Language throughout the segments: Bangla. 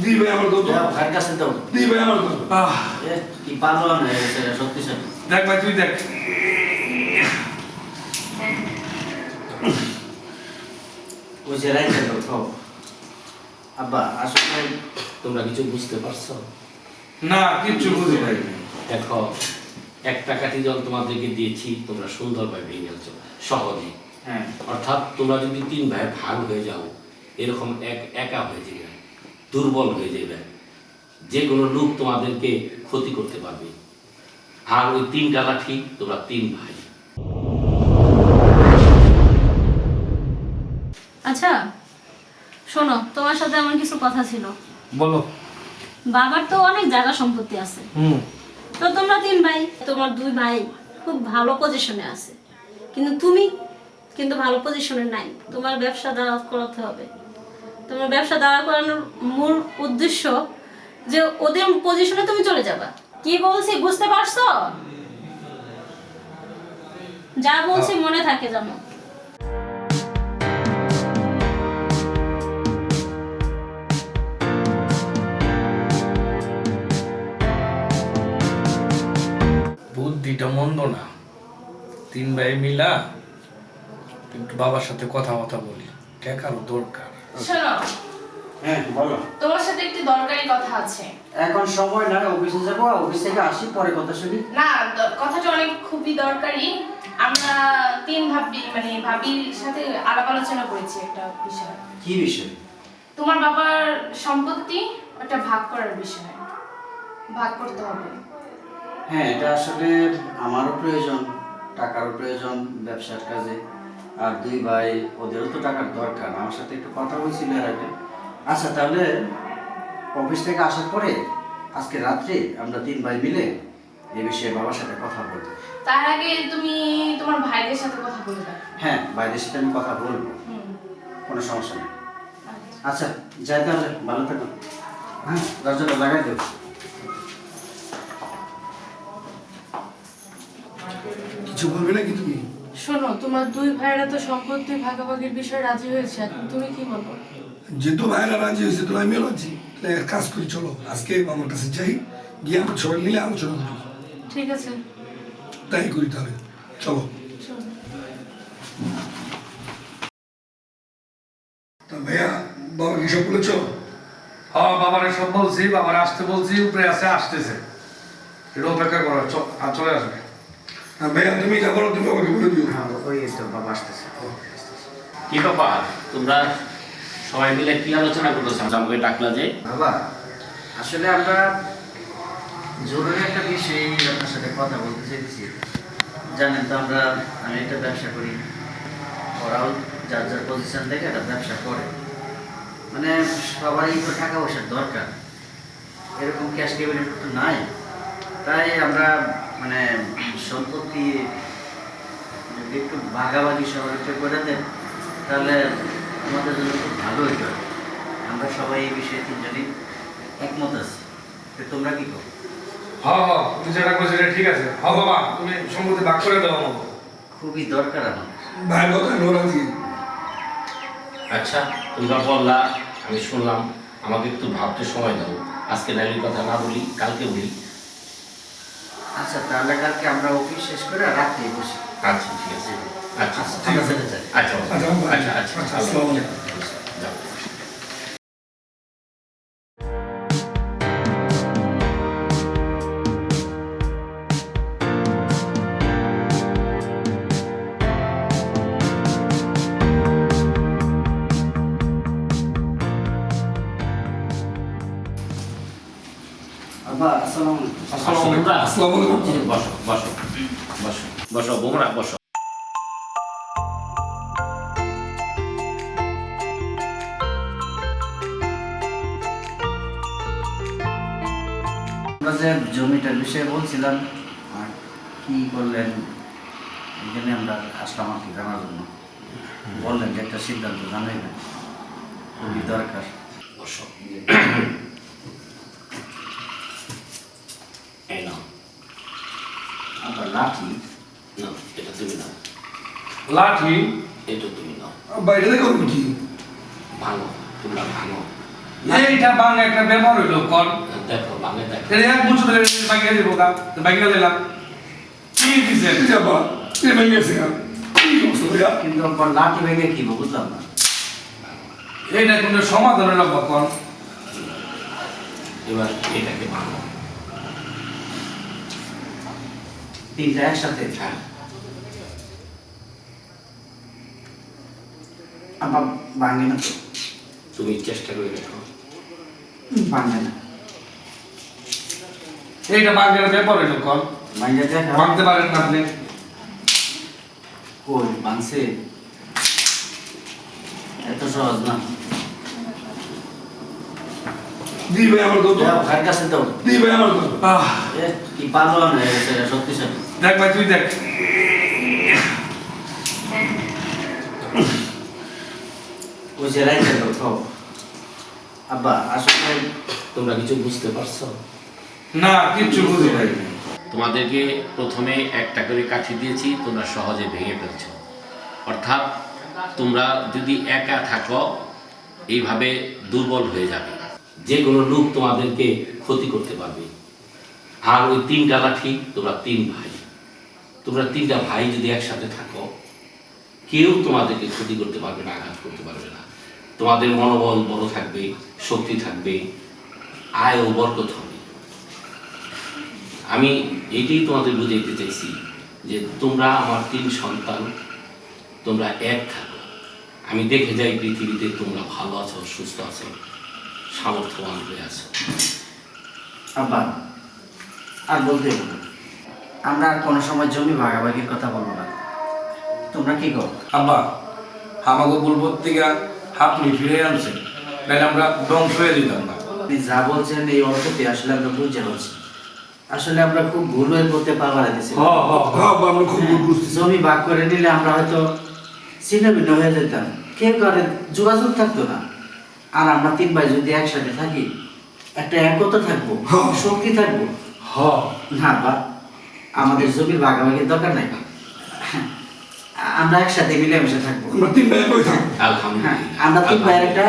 দি ভাই আমার দাও তো। ভাই কাছে দাও। দি ভাই আমার দাও। কি পারলো না এটা সত্যি সত্যি। দেখ ভাই তুই দেখ। ওই যে রাইতে দাও। আব্বা আসলে তোমরা কিছু বুঝতে পারছো? না কিচ্ছু বুঝি ভাই। দেখো 1 টাকাটি যখন তোমাদেরকে দিয়েছি তোমরা সুন্দরভাবে ভেঙে গেছো সহজে। হ্যাঁ অর্থাৎ তোমরা যদি 3 ভাই ভাগ হয়ে যাও এরকম একা হয়ে যাবে, দুর্বল হয়ে যাবে, যে কোনো লোক তোমাদেরকে ক্ষতি করতে পারবে। আর ওই 3টা লাঠি তোমরা 3 ভাই। আচ্ছা শোনো, তোমার সাথে আমার কিছু কথা ছিল। বলো। বাবার তো অনেক জায়গা সম্পত্তি আছে, তো তোমরা 3 ভাই, তোমার 2 ভাই খুব ভালো পজিশনে আছে, কিন্তু তুমি কিন্তু ভালো পজিশনে নাই। তোমার ব্যবসা দাঁড়া করাতে হবে। তোমার ব্যবসা দাঁড়া করানোর মূল উদ্দেশ্য যে ওদের পজিশনে তুমি চলে যাবা। কি বলছি বুঝতে পারছো? যা বলছি মনে থাকে জানো। বুদ্ধিটা মন্দ না। 3 ভাই মিলা একটু বাবার সাথে কথা বলি, টাকারও দরকার। শোনো, হ্যাঁ বলো। তোমার সাথে একটি দরকারি কথা আছে। এখন সময় না, অফিসে যাবো, অফিস থেকে আসি পরে কথা শুনি। না, কথাটা অনেক খুবই দরকারি। আমরা 3 ভাবির সাথে আলাপ আলোচনা করেছি একটা বিষয়। কি বিষয়? তোমার বাবার সম্পত্তি ওটা ভাগ করার বিষয়। ভাগ করতে হবে। হ্যাঁ এটা আসলে আমারও প্রয়োজন, টাকারও প্রয়োজন ব্যবসার কাজে। আর 2 ভাই ওদেরও তো টাকার দরকার। আমার সাথে একটু কথা হয়েছিল এর আগে। আচ্ছা তাহলে অফিস থেকে আসার পরে আজকে রাত্রে আমরা 3 ভাই মিলে এই বিষয়ে বাবার সাথে কথা বলবো। তার আগে তুমি তোমার ভাইদের সাথে কথা বলবে। হ্যাঁ ভাইদের সাথে আমি কথা বলবো, কোনো সমস্যা নেই। আচ্ছা যাই তাহলে, ভালো থাকো। হ্যাঁ দরজাটা লাগাই দেবো। কিছু বলবে নাকি তুমি? শোনো, তোমার 2 ভাইয়েরা তো সম্পত্তি ভাগাভাগির বিষয়ে রাজি হয়েছে, এখন তুমি কি বলবো? যেহেতু ভাইরা রাজি হয়েছে তো আমিও রাজি। তাহলে এক কাজ করি, চলো আজকে আমার কাছে যাই, গিয়ে আমরা সবাই মিলে আলোচনা করি। ঠিক আছে, তাই করি তাহলে, চলো। চলো। তা ভাইয়া বাবা কি সব বলেছ? হ্যাঁ বাবারে সব বলছি, বাবার আসতে বলছি, উপরে আছে, আসতেছে। এটা অপেক্ষা করো, আর চলে আসবে। হ্যাঁ ভাইয়া তুমি যা বলো তুমি আমাকে বলে দিও। হ্যাঁ ওই তো বাবা আসতেছে। কি ব্যাপার তোমরা সবাই মিলে কি আলোচনা করতেছো? আমাকে ডাকলা যে? বাবা আসলে আমরা জরুরি একটা বিষয়ে আপনার সাথে কথা বলতে চাইছি। জানেন তো আমি একটা ব্যবসা করি, ওরাও যার যার পজিশন থেকে একটা ব্যবসা করে। মানে সবারই তো টাকা পয়সার দরকার, এরকম ক্যাশ ক্যাবিনেট তো নাই। তাই আমরা মানে সম্পত্তি যদি একটু ভাগাভাগি সবার একটু করে দেন তাহলে আমাদের জন্য খুব ভালো হইতে হবে। আমরা সবাই এই বিষয়ে 3 জনই একমত আছি। তো তোমরা কি করো? হ্যাঁ হ্যাঁ তুমি যেটা করছো সেটা ঠিক আছে। হ্যাঁ বাবা তুমি সম্পত্তি ভাগ করে দাও আমাকে। খুবই দরকার আমার। ভাইয়ের কথা আমি রাজি। আচ্ছা তোমরা বললা, আমি শুনলাম, আমাকে একটু ভাবতে সময় দাও। আজকে নাইলের কথা না বলি, কালকে বলি। আচ্ছা তাহলে কালকে আমরা অফিস শেষ করে রাত্রে বসি। আচ্ছা ঠিক আছে। আচ্ছা ঠিক আছে। আচ্ছা আচ্ছা আচ্ছা আচ্ছা আসসালামু আলাইকুম। যাও। আব্বা আসসালামু আলাইকুম। আসসালামু আলাইকুম। বসো বসো বসো বসো বোমরা বসো। আমরা যে জমিটার বিষয়ে বলছিলাম, আর কি বললেন, এখানে আমরা আসলাম আর কি জানার জন্য। বললেন যে একটা সিদ্ধান্ত জানাইবেন, খুবই দরকার। বসো। এই নাও। আবার লাঠি? নাও, এটা তুমি নাও। লাঠি? এটা তুমি নাও। বাইরে দেখো কি ভাঙো, তোমরা ভাঙো। এইটা বাংলা একটা ব্যাপার হইলো কর দেখো বাংলা দেখো এটা এক বছর ধরে বাকিয়ে দিব গা বাকিয়ে দিলাম কি দিছেন যাবা এ ভেঙে গেছে কি করছো ভাইয়া কিন্তু আব্বা লাঠি ভেঙে কি বুঝলাম না। এইটা কিন্তু সমাধান হলো কর এবার এটাকে ভাঙো। তিনটা একসাথে হ্যাঁ আব্বা ভাঙে না তো? তুমি চেষ্টা করে দেখো। ভাঙে না। এইটা বাংলার ব্যাপার হইলো কর ভাঙে দেখা ভাঙতে পারেন না আপনি কই ভাঙছে এত সহজ না। দি ভাই আমার কত যাও ভাইয়ের কাছে দাও। দি ভাই আমার কত এ কি পারলো না এটা শক্তিশালী। দেখ ভাই তুই দেখ ওই যে রাইতে দাও খাও। আব্বা আসলে তোমরা কিছু বুঝতে পারছো? না কিচ্ছু বুঝি নাই তোমাদেরকে প্রথমে একটা করে কাঠি দিয়েছি, তোমরা সহজে ভেঙে ফেলছো। অর্থাৎ তোমরা যদি একা থাকো এইভাবে দুর্বল হয়ে যাবে, যে কোনো লোক তোমাদেরকে ক্ষতি করতে পারবে। আর ওই তিনটা লাঠি, তোমরা তিন ভাই, তোমরা তিনটা ভাই যদি একসাথে থাকো কেউ তোমাদেরকে ক্ষতি করতে পারবে না, আঘাত করতে পারবে না। তোমাদের মনোবল বড় থাকবে, শক্তি থাকবে, আয় ও বরকত হবে। আমি এইটাই তোমাদের বুঝাইতে চাইছি যে তোমরা আমার তিন সন্তান, তোমরা এক থাকো। আমি দেখে যাই পৃথিবীতে তোমরা ভালো আছো, সুস্থ আছো, সামর্থ্যবান হয়ে আছো। আব্বা আর বলতে হবে না। আমরা আর কোনো সময় জমি ভাগাভাগির কথা বলবো না। তোমরা কি করো? আব্বা আমাকে বলবো থেকে আপনি ফিরে আনছেন নাহলে আমরা ধ্বংস হয়ে দিতাম না আপনি যা বলছেন এই অর্থতে আসলে আমরা বুঝতে পারছি। আসলে আমরা খুব ভুল হয়ে পড়তে পা বাড়া দিয়েছি। আমরা খুব ভুল করছি জমি ভাগ করে নিলে আমরা হয়তো ছিন্ন ভিন্ন হয়ে যেতাম, কেউ কারো যোগাযোগ থাকতো না। আর আমরা তিন ভাই যদি একসাথে থাকি একটা একতা থাকবো, শক্তি থাকবো। না বা আমাদের জমির ভাগাভাগির দরকার নাই, আমরা একসাথে মিলেমিশে থাকবো। আমরা তিন ভাই কই থাকবো হ্যাঁ, আলহামদুলিল্লাহ, আমরা তিন ভাইয়ের একটা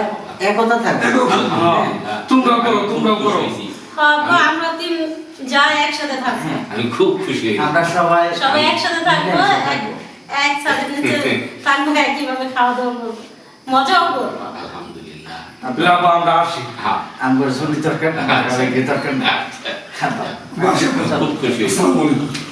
একতা থাকবো। আলহামদুলিল্লাহ। তোমরাও করো, তোমরাও করো। বাবা, আমরা তিন যাই একসাথে থাকবো, হ্যাঁ, আমি খুব খুশি হয়েছি। আমরা সবাই সবাই একসাথে থাকবো, মিলেমিশে থাকবো। এক ছাদের নিচে থাকবো, একইভাবে খাওয়া দাওয়া করবো, মজাও করবো। আলহামদুলিল্লাহ। আব্বা আমরা আসি হ্যাঁ, আমার জমি দরকার না, ভাগাভাগির দরকার না। আচ্ছা। খাবা। খুব খুশি হয়েছি। আসসালামু আলাইকুম